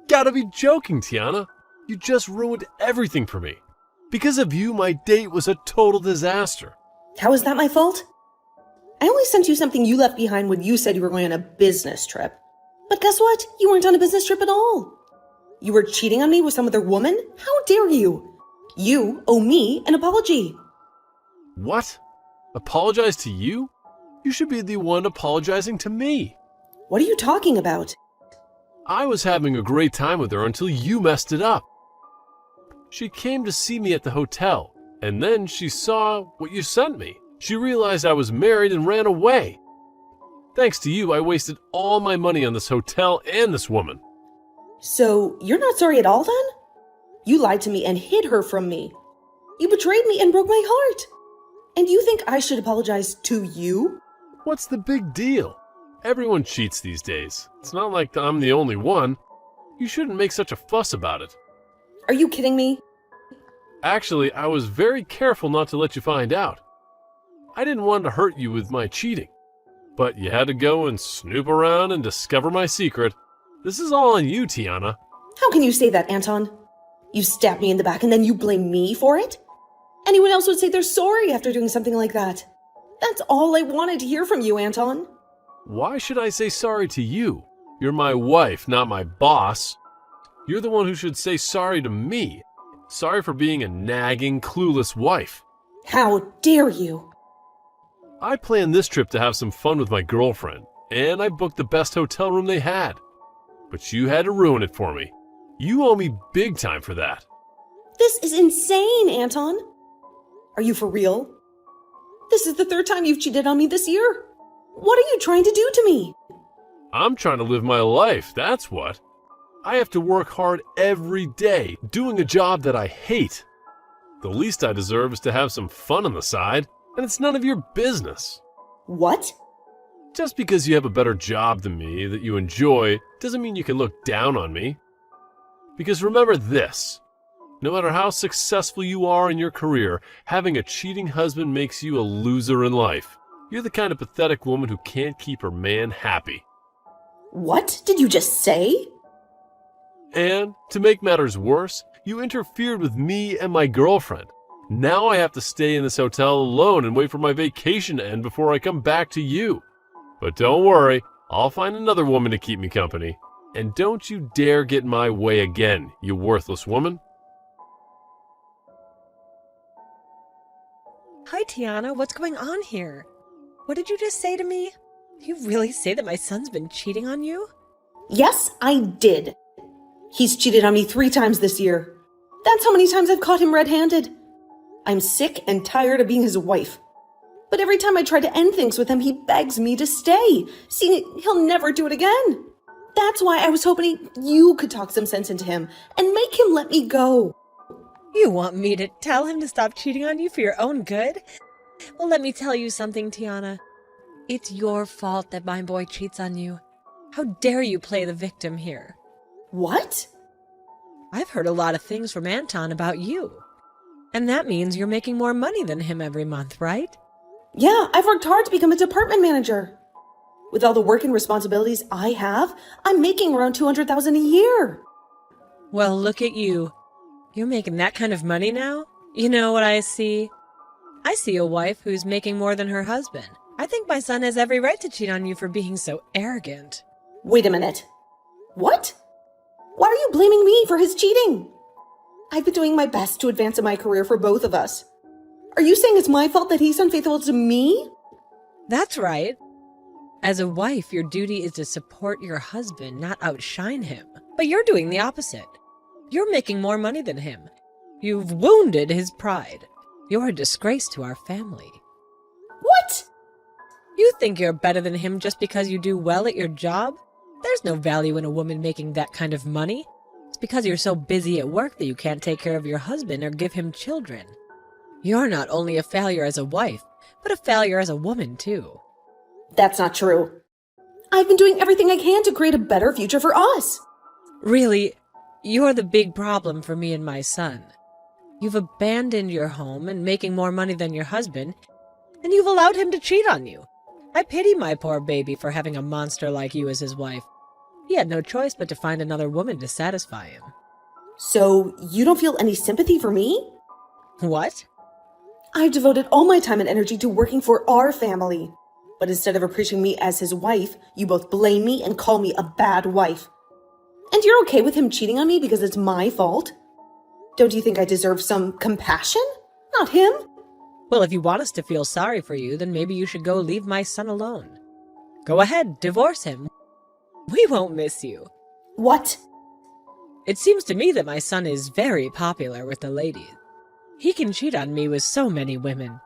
Gotta be joking, Tiana. You just ruined everything for me. Because of you, my date was a total disaster. How is that my fault? I only sent you something you left behind when you said you were going on a business trip. But guess what? You weren't on a business trip at all. You were cheating on me with some other woman? How dare you? You owe me an apology. What? Apologize to you? You should be the one apologizing to me. What are you talking about? I was having a great time with her until you messed it up. She came to see me at the hotel, and then she saw what you sent me. She realized I was married and ran away. Thanks to you, I wasted all my money on this hotel and this woman. So, you're not sorry at all then? You lied to me and hid her from me. You betrayed me and broke my heart. And you think I should apologize to you? What's the big deal? Everyone cheats these days. It's not like I'm the only one. You shouldn't make such a fuss about it. Are you kidding me? Actually, I was very careful not to let you find out. I didn't want to hurt you with my cheating. But you had to go and snoop around and discover my secret. This is all on you, Tiana. How can you say that, Anton? You stabbed me in the back and then you blame me for it? Anyone else would say they're sorry after doing something like that. That's all I wanted to hear from you, Anton. Why should I say sorry to you? You're my wife, not my boss. You're the one who should say sorry to me. Sorry for being a nagging, clueless wife. How dare you? I planned this trip to have some fun with my girlfriend, and I booked the best hotel room they had. But you had to ruin it for me. You owe me big time for that. This is insane, Anton. Are you for real? This is the third time you've cheated on me this year. What are you trying to do to me? I'm trying to live my life, that's what. I have to work hard every day, doing a job that I hate. The least I deserve is to have some fun on the side, and it's none of your business. What? Just because you have a better job than me that you enjoy doesn't mean you can look down on me. Because remember this, no matter how successful you are in your career, having a cheating husband makes you a loser in life. You're the kind of pathetic woman who can't keep her man happy. What did you just say? And, to make matters worse, you interfered with me and my girlfriend. Now I have to stay in this hotel alone and wait for my vacation to end before I come back to you. But don't worry, I'll find another woman to keep me company. And don't you dare get in my way again, you worthless woman. Hi, Tiana. What's going on here? What did you just say to me? You really say that my son's been cheating on you? Yes, I did. He's cheated on me 3 times this year. That's how many times I've caught him red-handed. I'm sick and tired of being his wife. But every time I try to end things with him, he begs me to stay. See, he'll never do it again. That's why I was hoping you could talk some sense into him and make him let me go. You want me to tell him to stop cheating on you for your own good? Well, let me tell you something, Tiana. It's your fault that my boy cheats on you. How dare you play the victim here? What? I've heard a lot of things from Anton about you. And that means you're making more money than him every month, right? Yeah, I've worked hard to become a department manager. With all the work and responsibilities I have, I'm making around $200,000 a year. Well, look at you. You're making that kind of money now? You know what I see? I see a wife who's making more than her husband. I think my son has every right to cheat on you for being so arrogant. Wait a minute. What? Why are you blaming me for his cheating? I've been doing my best to advance in my career for both of us. Are you saying it's my fault that he's unfaithful to me? That's right. As a wife, your duty is to support your husband, not outshine him. But you're doing the opposite. You're making more money than him. You've wounded his pride. You're a disgrace to our family. What? You think you're better than him just because you do well at your job? There's no value in a woman making that kind of money. It's because you're so busy at work that you can't take care of your husband or give him children. You're not only a failure as a wife, but a failure as a woman, too. That's not true. I've been doing everything I can to create a better future for us. Really, you're the big problem for me and my son. You've abandoned your home and making more money than your husband, and you've allowed him to cheat on you. I pity my poor baby for having a monster like you as his wife. He had no choice but to find another woman to satisfy him. So, you don't feel any sympathy for me? What? I've devoted all my time and energy to working for our family. But instead of appreciating me as his wife, you both blame me and call me a bad wife. And you're okay with him cheating on me because it's my fault? Don't you think I deserve some compassion? Not him. Well, if you want us to feel sorry for you, then maybe you should go leave my son alone. Go ahead, divorce him. We won't miss you. What? It seems to me that my son is very popular with the ladies. He can cheat on me with so many women.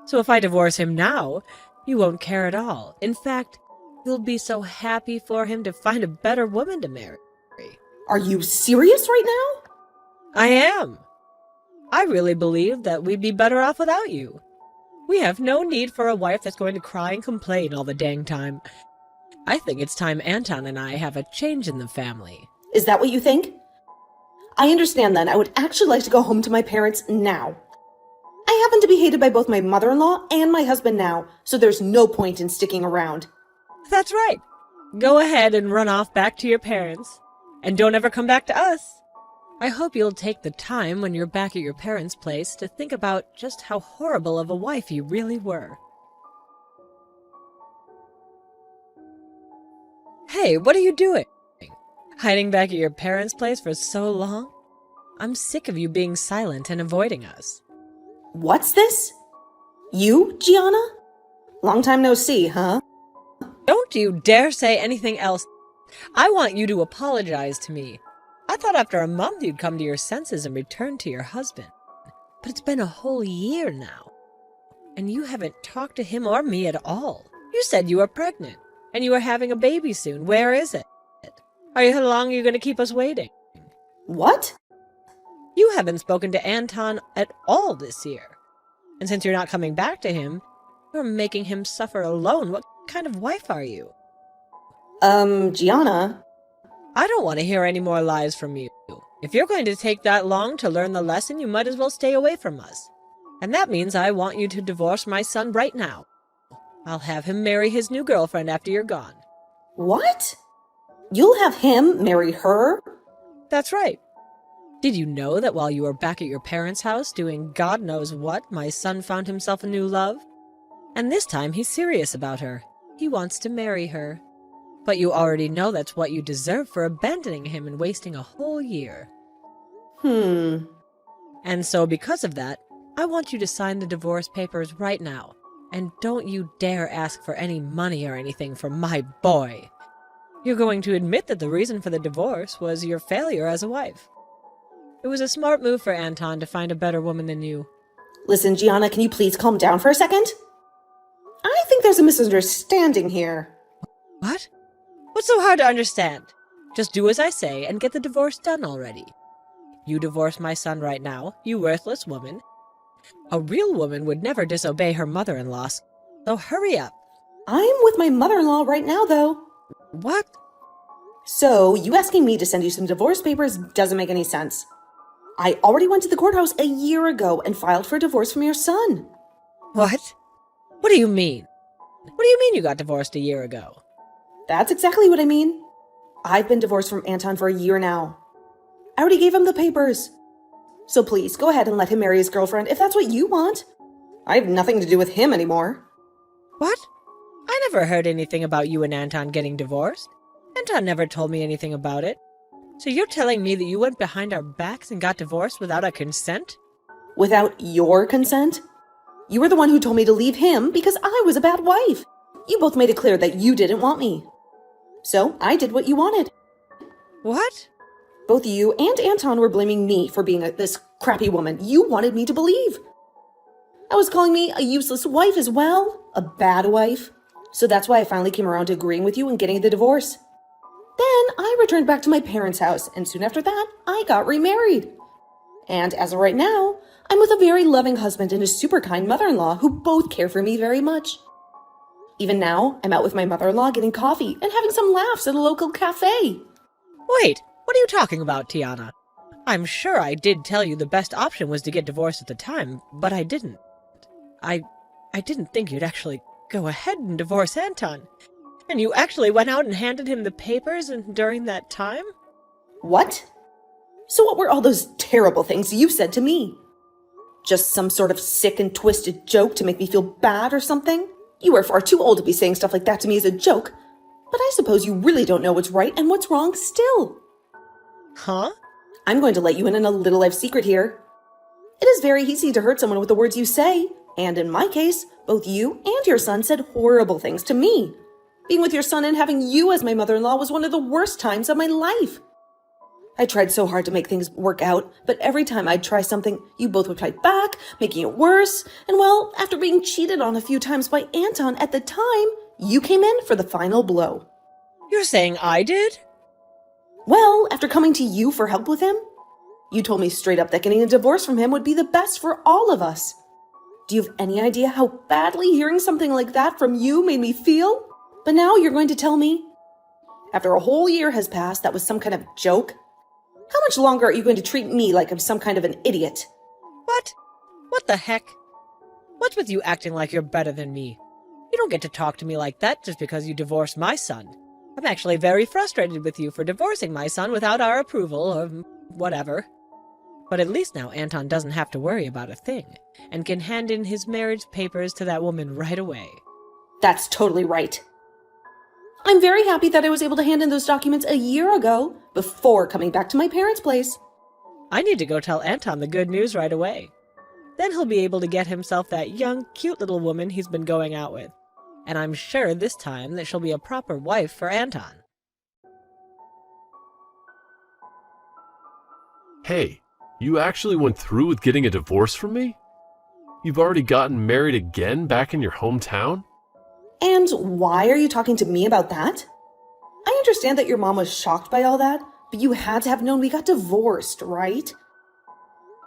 So if I divorce him now, you won't care at all. In fact, you'll be so happy for him to find a better woman to marry. Are you serious right now? I am. I really believe that we'd be better off without you. We have no need for a wife that's going to cry and complain all the dang time. I think it's time Anton and I have a change in the family. Is that what you think? I understand then. I would actually like to go home to my parents now. I happen to be hated by both my mother-in-law and my husband now, so there's no point in sticking around. That's right. Go ahead and run off back to your parents. And don't ever come back to us. I hope you'll take the time when you're back at your parents' place to think about just how horrible of a wife you really were. Hey, what are you doing? Hiding back at your parents' place for so long? I'm sick of you being silent and avoiding us. What's this? You, Gianna? Long time no see, huh? Don't you dare say anything else. I want you to apologize to me. I thought after a month you'd come to your senses and return to your husband. But it's been a whole year now. And you haven't talked to him or me at all. You said you were pregnant, and you were having a baby soon. Where is it? How long are you going to keep us waiting? What? You haven't spoken to Anton at all this year. And since you're not coming back to him, you're making him suffer alone. What kind of wife are you? Gianna? I don't want to hear any more lies from you. If you're going to take that long to learn the lesson, you might as well stay away from us. And that means I want you to divorce my son right now. I'll have him marry his new girlfriend after you're gone. What? You'll have him marry her? That's right. Did you know that while you were back at your parents' house doing God knows what, my son found himself a new love? And this time he's serious about her. He wants to marry her. But you already know that's what you deserve for abandoning him and wasting a whole year. And so because of that, I want you to sign the divorce papers right now. And don't you dare ask for any money or anything from my boy. You're going to admit that the reason for the divorce was your failure as a wife. It was a smart move for Anton to find a better woman than you. Listen, Gianna, can you please calm down for a second? I think there's a misunderstanding here. What? What's so hard to understand? Just do as I say and get the divorce done already. You divorce my son right now, you worthless woman. A real woman would never disobey her mother-in-law, so hurry up. I'm with my mother-in-law right now, though. What? So, you asking me to send you some divorce papers doesn't make any sense. I already went to the courthouse a year ago and filed for a divorce from your son. What? What do you mean? What do you mean you got divorced a year ago? That's exactly what I mean. I've been divorced from Anton for a year now. I already gave him the papers. So please, go ahead and let him marry his girlfriend if that's what you want. I have nothing to do with him anymore. What? I never heard anything about you and Anton getting divorced. Anton never told me anything about it. So you're telling me that you went behind our backs and got divorced without our consent? Without your consent? You were the one who told me to leave him because I was a bad wife. You both made it clear that you didn't want me. So I did what you wanted. What? Both you and Anton were blaming me for being this crappy woman you wanted me to believe. I was calling me a useless wife as well, a bad wife. So that's why I finally came around to agreeing with you and getting the divorce. Then I returned back to my parents' house, and soon after that, I got remarried. And as of right now, I'm with a very loving husband and a super kind mother-in-law who both care for me very much. Even now, I'm out with my mother-in-law getting coffee and having some laughs at a local cafe. Wait, what are you talking about, Tiana? I'm sure I did tell you the best option was to get divorced at the time, but I didn't. I didn't think you'd actually go ahead and divorce Anton. And you actually went out and handed him the papers during that time? What? So what were all those terrible things you said to me? Just some sort of sick and twisted joke to make me feel bad or something? You are far too old to be saying stuff like that to me as a joke. But I suppose you really don't know what's right and what's wrong still. Huh? I'm going to let you in on a little life secret here. It is very easy to hurt someone with the words you say, and in my case, both you and your son said horrible things to me. Being with your son and having you as my mother-in-law was one of the worst times of my life. I tried so hard to make things work out, but every time I'd try something, you both would fight back, making it worse. And well, after being cheated on a few times by Anton at the time, you came in for the final blow. You're saying I did? Well, after coming to you for help with him, you told me straight up that getting a divorce from him would be the best for all of us. Do you have any idea how badly hearing something like that from you made me feel? But now you're going to tell me, after a whole year has passed, that was some kind of joke? How much longer are you going to treat me like I'm some kind of an idiot? What? What the heck? What's with you acting like you're better than me? You don't get to talk to me like that just because you divorced my son. I'm actually very frustrated with you for divorcing my son without our approval or whatever. But at least now Anton doesn't have to worry about a thing and can hand in his marriage papers to that woman right away. That's totally right. I'm very happy that I was able to hand in those documents a year ago, before coming back to my parents' place. I need to go tell Anton the good news right away. Then he'll be able to get himself that young, cute little woman he's been going out with. And I'm sure this time that she'll be a proper wife for Anton. Hey, you actually went through with getting a divorce from me? You've already gotten married again back in your hometown? And why are you talking to me about that? I understand that your mom was shocked by all that, but you had to have known we got divorced, right?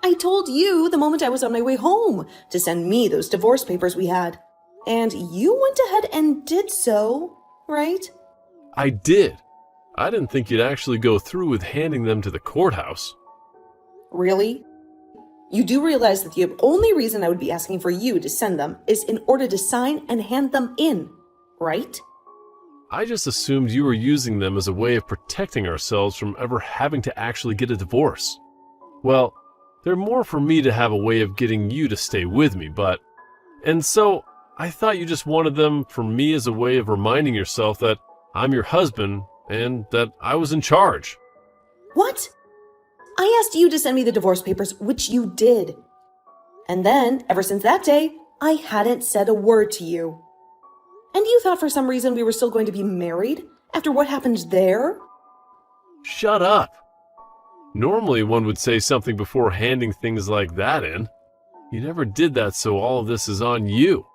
I told you the moment I was on my way home to send me those divorce papers we had. And you went ahead and did so, right? I did. I didn't think you'd actually go through with handing them to the courthouse. Really? You do realize that the only reason I would be asking for you to send them is in order to sign and hand them in, right? I just assumed you were using them as a way of protecting ourselves from ever having to actually get a divorce. Well, they're more for me to have a way of getting you to stay with me, but... And so, I thought you just wanted them for me as a way of reminding yourself that I'm your husband and that I was in charge. What? I asked you to send me the divorce papers, which you did. And then, ever since that day, I hadn't said a word to you. And you thought for some reason we were still going to be married after what happened there? Shut up. Normally one would say something before handing things like that in. You never did that, so all of this is on you.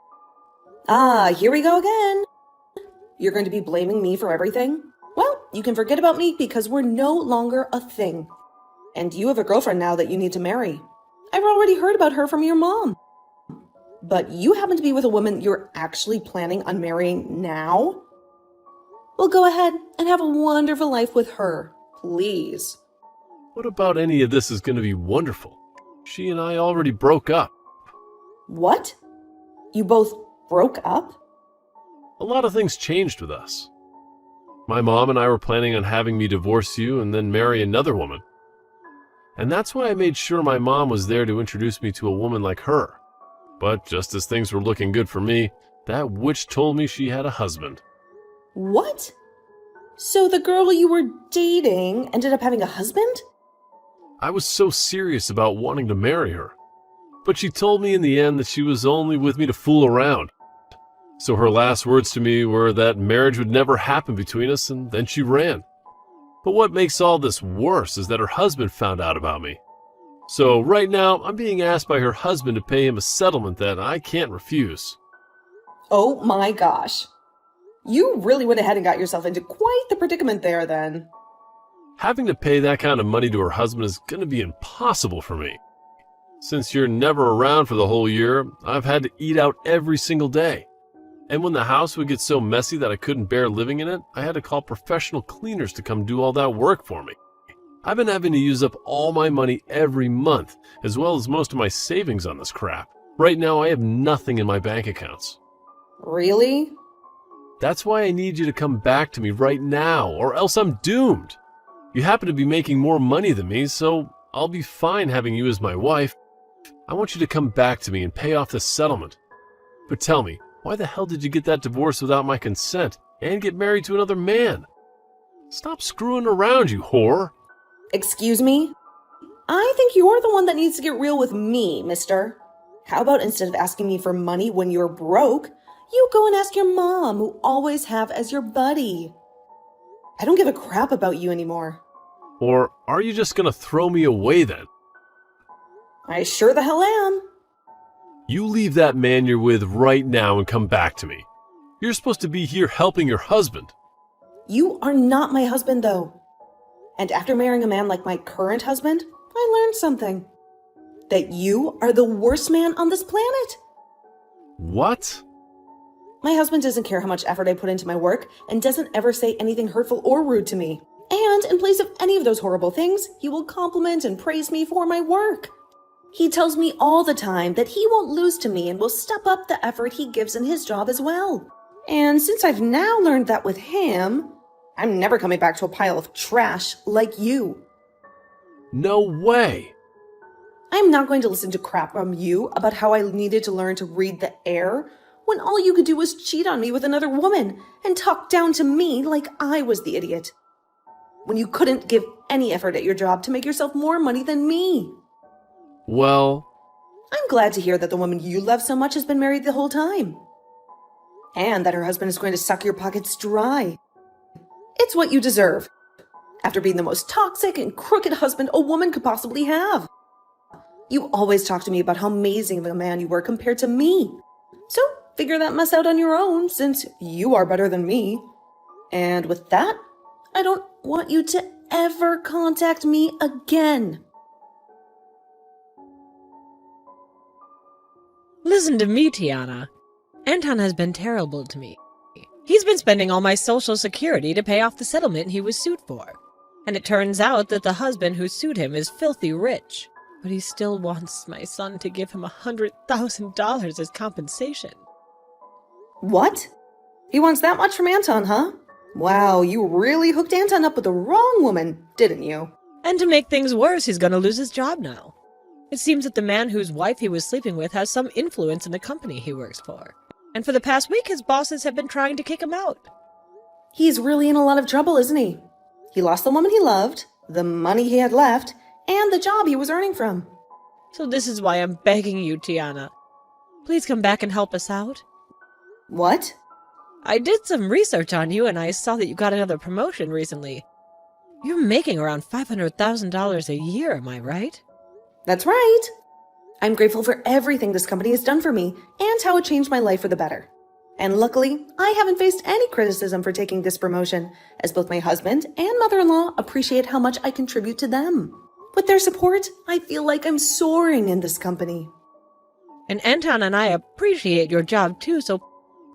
Ah, here we go again. You're going to be blaming me for everything? Well, you can forget about me because we're no longer a thing. And you have a girlfriend now that you need to marry. I've already heard about her from your mom. But you happen to be with a woman you're actually planning on marrying now? Well, go ahead and have a wonderful life with her, please. What about any of this is going to be wonderful? She and I already broke up. What? You both broke up? A lot of things changed with us. My mom and I were planning on having me divorce you and then marry another woman. And that's why I made sure my mom was there to introduce me to a woman like her. But just as things were looking good for me, that witch told me she had a husband. What? So the girl you were dating ended up having a husband? I was so serious about wanting to marry her. But she told me in the end that she was only with me to fool around. So her last words to me were that marriage would never happen between us, and then she ran. But what makes all this worse is that her husband found out about me. So right now, I'm being asked by her husband to pay him a settlement that I can't refuse. Oh my gosh. You really went ahead and got yourself into quite the predicament there then. Having to pay that kind of money to her husband is going to be impossible for me. Since you're never around for the whole year, I've had to eat out every single day. And when the house would get so messy that I couldn't bear living in it, I had to call professional cleaners to come do all that work for me. I've been having to use up all my money every month, as well as most of my savings on this crap. Right now, I have nothing in my bank accounts. Really? That's why I need you to come back to me right now, or else I'm doomed. You happen to be making more money than me, so I'll be fine having you as my wife. I want you to come back to me and pay off the settlement. But tell me, why the hell did you get that divorce without my consent and get married to another man? Stop screwing around, you whore. Excuse me? I think you're the one that needs to get real with me, mister. How about instead of asking me for money when you're broke, you go and ask your mom, who always have as your buddy. I don't give a crap about you anymore. Or are you just gonna throw me away then? I sure the hell am. You leave that man you're with right now and come back to me. You're supposed to be here helping your husband. You are not my husband, though. And after marrying a man like my current husband, I learned something. That you are the worst man on this planet. What? My husband doesn't care how much effort I put into my work and doesn't ever say anything hurtful or rude to me. And in place of any of those horrible things, he will compliment and praise me for my work. He tells me all the time that he won't lose to me and will step up the effort he gives in his job as well. And since I've now learned that with him, I'm never coming back to a pile of trash like you. No way. I'm not going to listen to crap from you about how I needed to learn to read the air when all you could do was cheat on me with another woman and talk down to me like I was the idiot. When you couldn't give any effort at your job to make yourself more money than me. Well, I'm glad to hear that the woman you love so much has been married the whole time. And that her husband is going to suck your pockets dry. It's what you deserve. After being the most toxic and crooked husband a woman could possibly have. You always talk to me about how amazing of a man you were compared to me. So figure that mess out on your own, since you are better than me. And with that, I don't want you to ever contact me again. Listen to me, Tiana. Anton has been terrible to me. He's been spending all my social security to pay off the settlement he was sued for. And it turns out that the husband who sued him is filthy rich. But he still wants my son to give him $100,000 as compensation. What? He wants that much from Anton, huh? Wow, you really hooked Anton up with the wrong woman, didn't you? And to make things worse, he's going to lose his job now. It seems that the man whose wife he was sleeping with has some influence in the company he works for. And for the past week, his bosses have been trying to kick him out. He's really in a lot of trouble, isn't he? He lost the woman he loved, the money he had left, and the job he was earning from. So this is why I'm begging you, Tiana. Please come back and help us out. What? I did some research on you, and I saw that you got another promotion recently. You're making around $500,000 a year, am I right? That's right. I'm grateful for everything this company has done for me and how it changed my life for the better. And luckily, I haven't faced any criticism for taking this promotion, as both my husband and mother-in-law appreciate how much I contribute to them. With their support, I feel like I'm soaring in this company. And Anton and I appreciate your job too, so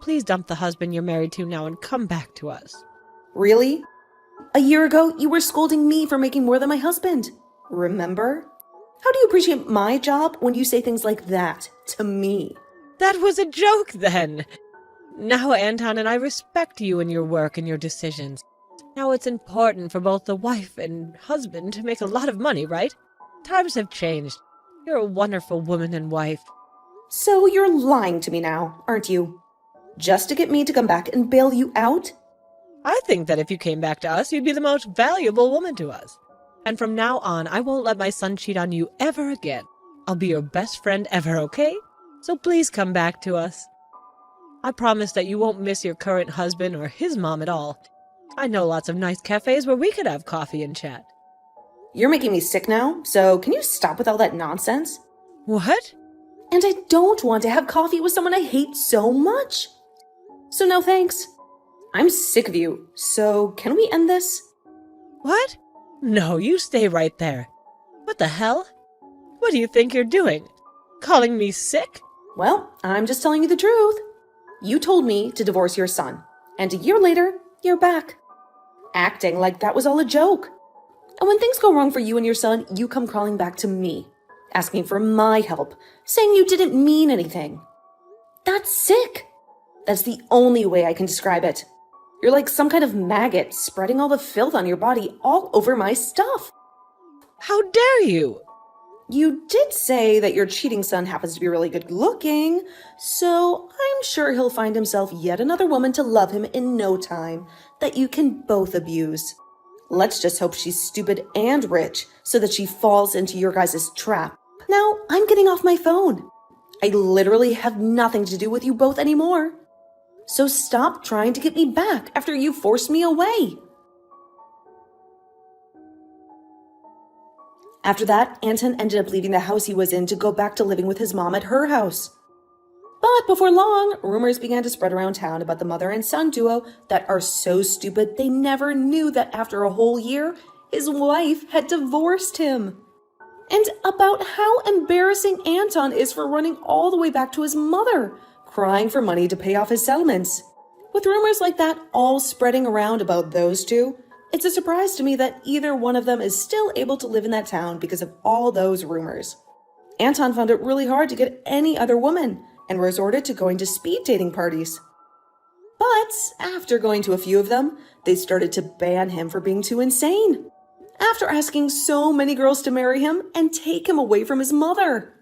please dump the husband you're married to now and come back to us. Really? A year ago, you were scolding me for making more than my husband. Remember? How do you appreciate my job when you say things like that to me? That was a joke then. Now Anton and I respect you and your work and your decisions. Now it's important for both the wife and husband to make a lot of money, right? Times have changed. You're a wonderful woman and wife. So you're lying to me now, aren't you? Just to get me to come back and bail you out? I think that if you came back to us, you'd be the most valuable woman to us. And from now on, I won't let my son cheat on you ever again. I'll be your best friend ever, okay? So please come back to us. I promise that you won't miss your current husband or his mom at all. I know lots of nice cafes where we could have coffee and chat. You're making me sick now, so can you stop with all that nonsense? What? And I don't want to have coffee with someone I hate so much. So no thanks. I'm sick of you, so can we end this? What? No, you stay right there. What the hell? What do you think you're doing? Calling me sick? Well, I'm just telling you the truth. You told me to divorce your son, and a year later, you're back. Acting like that was all a joke. And when things go wrong for you and your son, you come crawling back to me, asking for my help, saying you didn't mean anything. That's sick. That's the only way I can describe it. You're like some kind of maggot spreading all the filth on your body all over my stuff. How dare you? You did say that your cheating son happens to be really good looking, so I'm sure he'll find himself yet another woman to love him in no time that you can both abuse. Let's just hope she's stupid and rich so that she falls into your guys' trap. Now, I'm getting off my phone. I literally have nothing to do with you both anymore. So stop trying to get me back after you forced me away. After that, Anton ended up leaving the house he was in to go back to living with his mom at her house. But before long, rumors began to spread around town about the mother and son duo that are so stupid they never knew that after a whole year, his wife had divorced him. And about how embarrassing Anton is for running all the way back to his mother, crying for money to pay off his settlements. With rumors like that all spreading around about those two, it's a surprise to me that either one of them is still able to live in that town because of all those rumors. Anton found it really hard to get any other woman and resorted to going to speed dating parties. But after going to a few of them, they started to ban him for being too insane. After asking so many girls to marry him and take him away from his mother.